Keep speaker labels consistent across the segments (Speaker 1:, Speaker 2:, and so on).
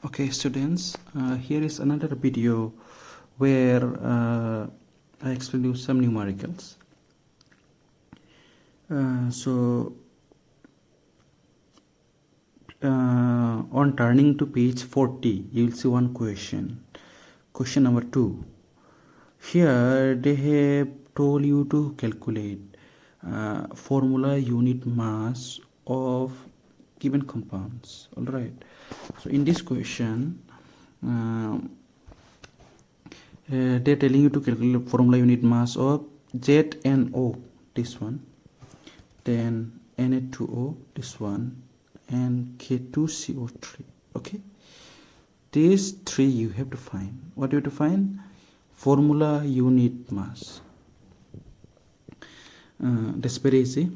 Speaker 1: Okay, students, here is another video where I explain you some numericals. On turning to page 40, you will see one question. Question number 2. Here they have told you to calculate formula unit mass of given compounds. All right. So in this question, they're telling you to calculate formula unit mass of ZNO, this one, then Na2O, this one, and K2CO3. Okay, these three you have to find. What do you have to find? Formula unit mass. That's very easy.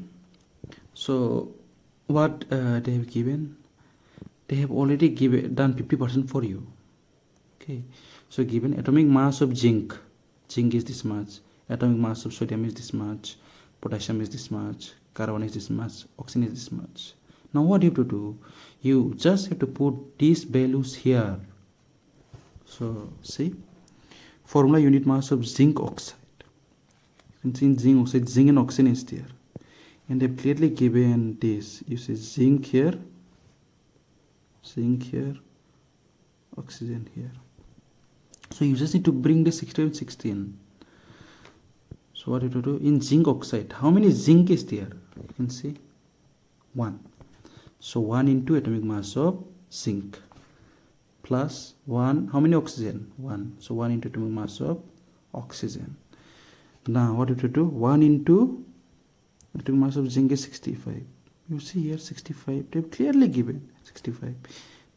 Speaker 1: So what they have given, they have already done 50% for you. Okay, so given atomic mass of zinc is this much, atomic mass of sodium is this much, potassium is this much, carbon is this much, oxygen is this much. Now what you have to do, you just have to put these values here. So see, formula unit mass of zinc oxide, you can see in zinc oxide, zinc and oxygen is there, and they've clearly given this. You see zinc here, oxygen here. So you just need to bring the 16 16. So what you have to do, in zinc oxide, how many zinc is there? You can see 1. So 1 into atomic mass of zinc plus 1, how many oxygen? 1. So 1 into atomic mass of oxygen. Now what you have to do, 1 into atomic mass of zinc is 65. You see here 65, they have clearly given 65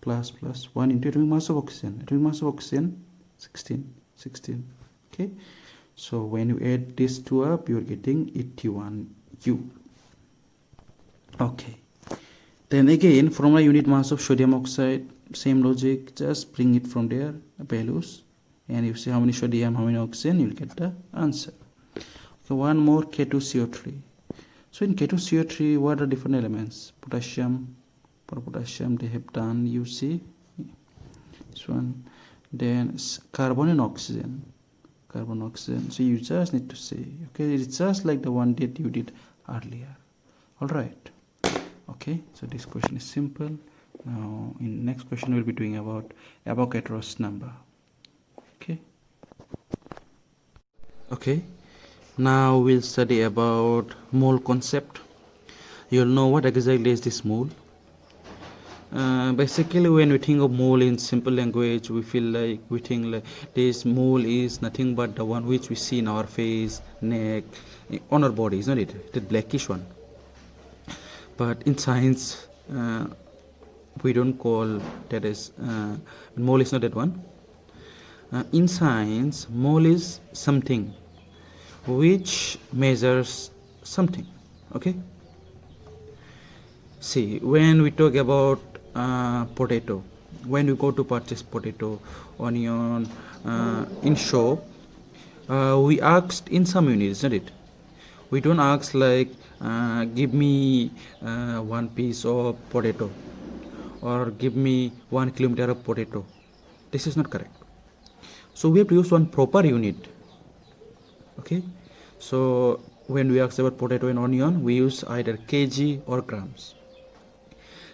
Speaker 1: plus 1 into atomic mass of oxygen. Atomic mass of oxygen 16. Okay, so when you add these two up, you are getting 81U. Okay, then again formula unit mass of sodium oxide, same logic, just bring it from their values, and you see how many sodium, how many oxygen, you will get the answer. Okay, one more, K2CO3. So in K2CO3, what are different elements? Potassium. For potassium they have done, you see this one, then carbon and oxygen, so you just need to say, okay, it's just like the one that you did earlier. All right, okay, so this question is simple. Now in next question we'll be doing about Avogadro's number. Okay, now we'll study about mole concept. You'll know what exactly is this mole. Basically, when we think of mole in simple language, we think like this mole is nothing but the one which we see in our face, neck, on our body, isn't it? The blackish one. But in science, we don't call that as mole is not that one. In science, mole is something which measures something. Okay. See, when we talk about potato, when we go to purchase potato, onion in shop, we asked in some units, isn't it? We don't ask like give me 1 piece of potato or give me 1 kilometer of potato. This is not correct. So we have to use one proper unit. Okay, so when we ask about potato and onion, we use either kg or grams.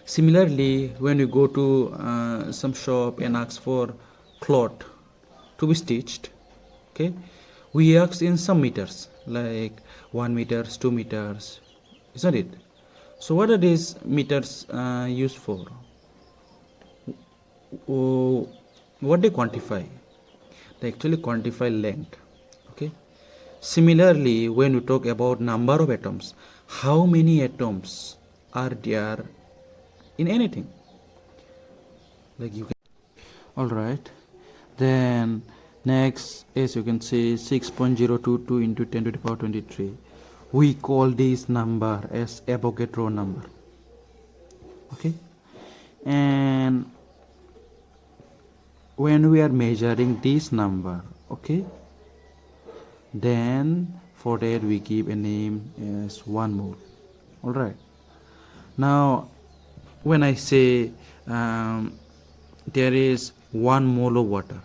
Speaker 1: Similarly, when you go to some shop and ask for cloth to be stitched, okay, we ask in some meters, like 1 meters, 2 meters, isn't it? So what are these meters used for? What they quantify? They actually quantify length. Okay. Similarly, when we talk about number of atoms, how many atoms are there in anything? Like you can. All right. Then next, as you can see, 6.022 into 10 to the power 23. We call this number as Avogadro number. Okay. And when we are measuring this number, okay, then for that we give a name as 1 mole. All right. Now when I say there is 1 mole of water.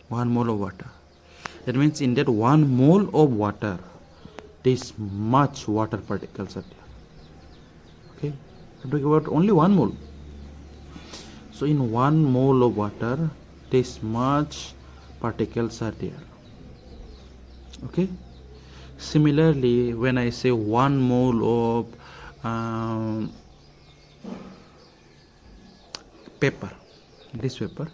Speaker 1: 1 mole of water. That means in that 1 mole of water, this much water particles are there. Okay, I'm talking about only 1 mole. So in 1 mole of water, this much particles are there. Okay. Similarly, when I say 1 mole of paper, this paper,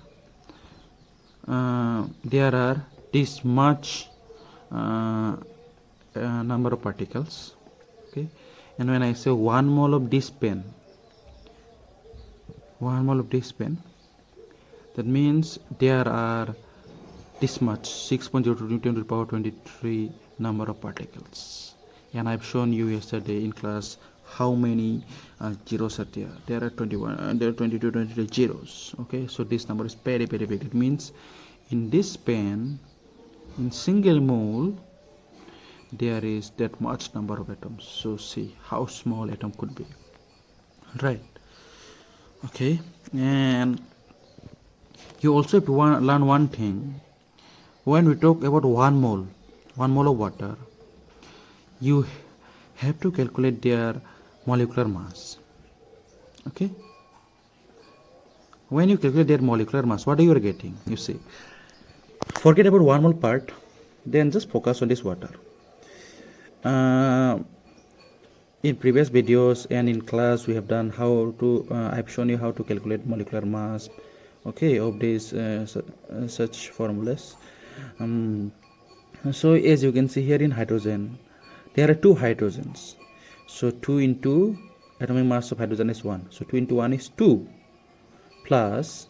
Speaker 1: there are this much number of particles. Okay, and when I say 1 mole of this pen, 1 mole of this pen, that means there are this much 6.02 to the power 23 number of particles. And I've shown you yesterday in class how many zeros are there. There are 21, there are 22, 23 zeros. Okay, so this number is very very big. It means in this pen, in single mole, there is that much number of atoms. So see how small atom could be, right? Okay, and you also have to learn one thing. When we talk about 1 mole of water, you have to calculate their molecular mass. Okay, when you calculate their molecular mass, what are you getting? You see, forget about 1 mole part, then just focus on this water. In previous videos and in class, we have done how to I've shown you how to calculate molecular mass, okay, of these such formulas. So as you can see here, in hydrogen there are 2 hydrogens, so 2 into atomic mass of hydrogen is 1, so 2 into 1 is 2, plus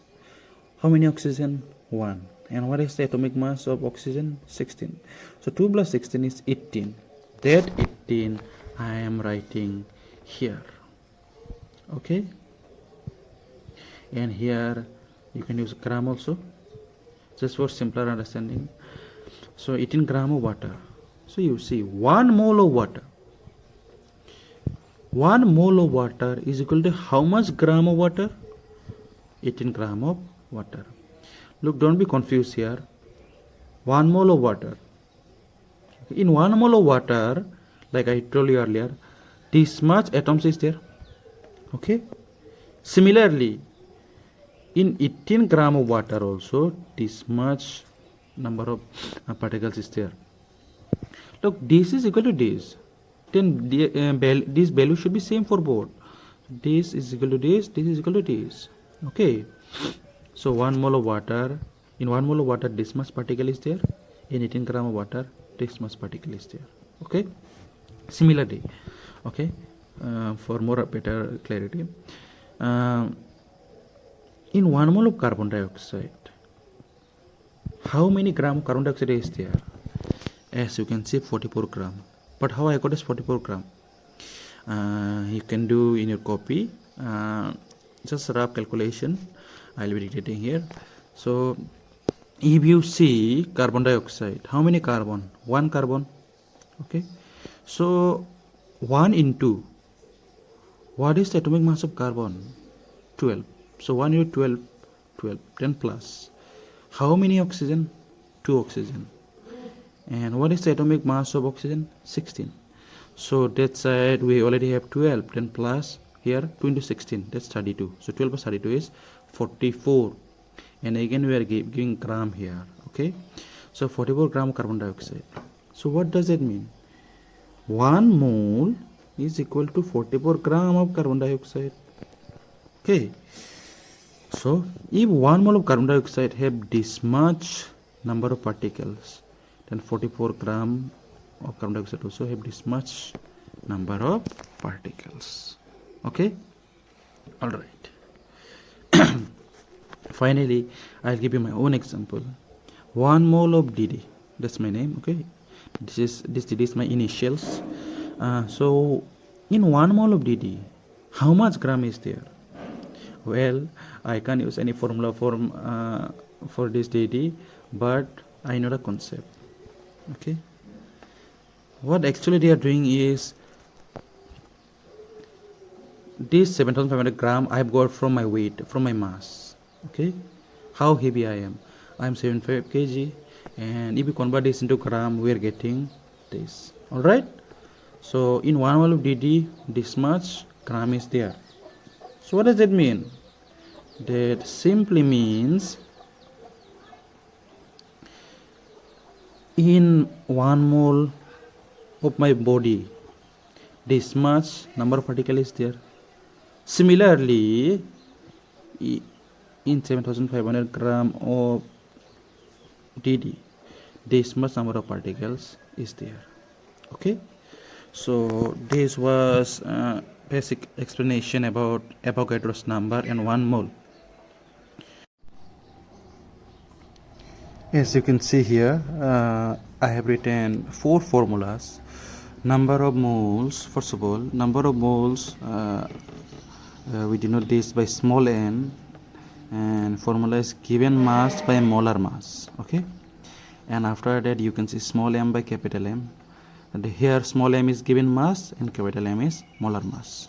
Speaker 1: how many oxygen? 1. And what is the atomic mass of oxygen? 16. So 2 plus 16 is 18. That 18 I am writing here. Okay, and here you can use gram also, just for simpler understanding. So 18 gram of water. So you see 1 mole of water. 1 mole of water is equal to how much gram of water? 18 gram of water. Look, don't be confused here. 1 mole of water. In 1 mole of water, like I told you earlier, this much atoms is there. Okay. Similarly, in 18 gram of water also, this much number of particles is there. Look, this is equal to this. Then this value should be same for both. This is equal to this. This is equal to this. Okay. So 1 mole of water. In 1 mole of water, this much particle is there. In 18 gram of water, this much particle is there. Okay. Similarly, okay, for more better clarity, in 1 mole of carbon dioxide, how many gram of carbon dioxide is there? As you can see, 44 gram. But how I got this 44 gram? You can do in your copy, just a rough calculation. I'll be dictating here. So if you see carbon dioxide, how many carbon? 1 carbon. Okay, so 1 into, what is the atomic mass of carbon? 12. So 1 into 12, 12, 10 plus. How many oxygen? 2 oxygen. And what is the atomic mass of oxygen? 16. So that side we already have 12, 10 plus here 2 into 16, that's 32. So 12 plus 32 is 44. And again we are giving gram here. Okay, so 44 gram of carbon dioxide. So what does it mean? 1 mole is equal to 44 gram of carbon dioxide. Okay, so if 1 mole of carbon dioxide have this much number of particles, then 44 gram of carbon dioxide also have this much number of particles. Okay, all right. Finally, I'll give you my own example. 1 mole of DD, that's my name. Okay, this DD is my initials. So in 1 mole of DD, how much gram is there? Well, I can't use any formula for this DD, but I know the concept. Okay, what actually they are doing is, this 7,500 gram I've got from my weight, from my mass. Okay, how heavy I am. I am 75 kg, and if you convert this into gram, we are getting this. All right. So in 1 mole of dd, this much gram is there. So what does that mean? That simply means in 1 mole of my body, this much number of particles is there. Similarly, in 7500 gram of dd, this much number of particles is there. Okay, so this was basic explanation about Avogadro's number and 1 mole. As you can see here, I have written 4 formulas. Number of moles, first of all, number of moles, we denote this by small n, and formula is given mass by molar mass. Okay, and after that you can see small m by capital M, and here small m is given mass and capital M is molar mass.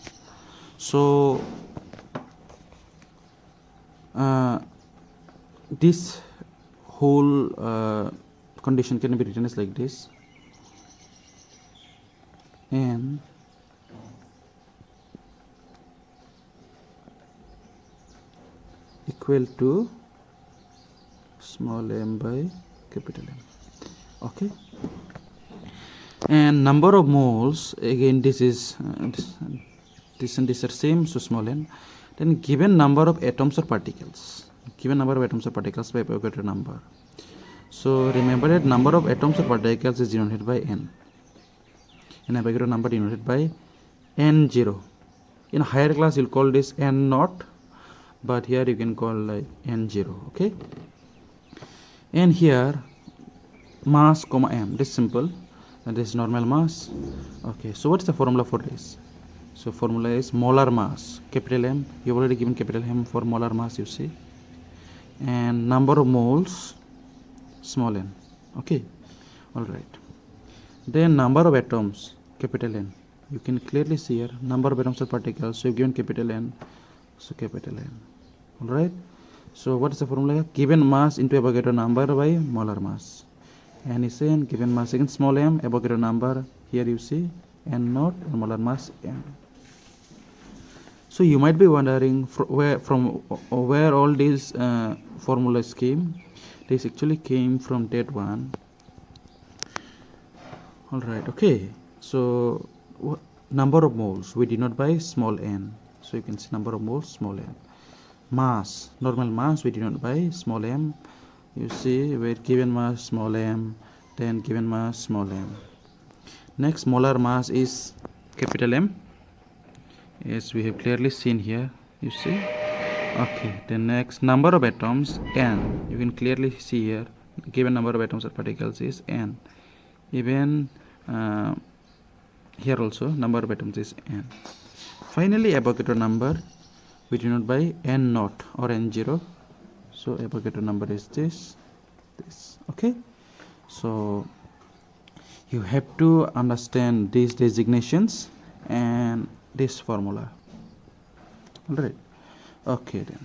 Speaker 1: So this whole condition can be written as like this: n equal to small m by capital M. Okay, and number of moles, again this is this and this are same, so small n. Then given number of atoms or particles, given number of atoms or particles by Avogadro number. So remember that number of atoms or particles is denoted by n, and Avogadro number denoted by n0. In higher class you'll call this n0, but here you can call like n0. Okay, and here mass comma m, this is simple, and this is normal mass. Okay, so what's the formula for this? So formula is molar mass, capital M. You've already given capital M for molar mass, you see, and number of moles, small n. Okay, all right. Then number of atoms, capital N. You can clearly see here number of atoms or particles. So you've given capital N, so capital N. All right. So what is the formula? Given mass into Avogadro number by molar mass. N is n, given mass again small m, Avogadro number. Here you see n0 and molar mass m. So you might be wondering where all these formulas came. This actually came from that one. All right. Okay. So number of moles we denote by small n. So you can see number of moles, small n. Mass, normal mass, we denote by small m. You see where given mass small m, then given mass small m. Next, molar mass is capital M, as we have clearly seen here. You see. Okay. Then next, number of atoms n. You can clearly see here. Given number of atoms or particles is n. Even here also number of atoms is n. Finally, Avogadro number we denote by n0 or n0. So Avogadro number is this. Okay. So you have to understand these designations and this formula. All right. Okay then.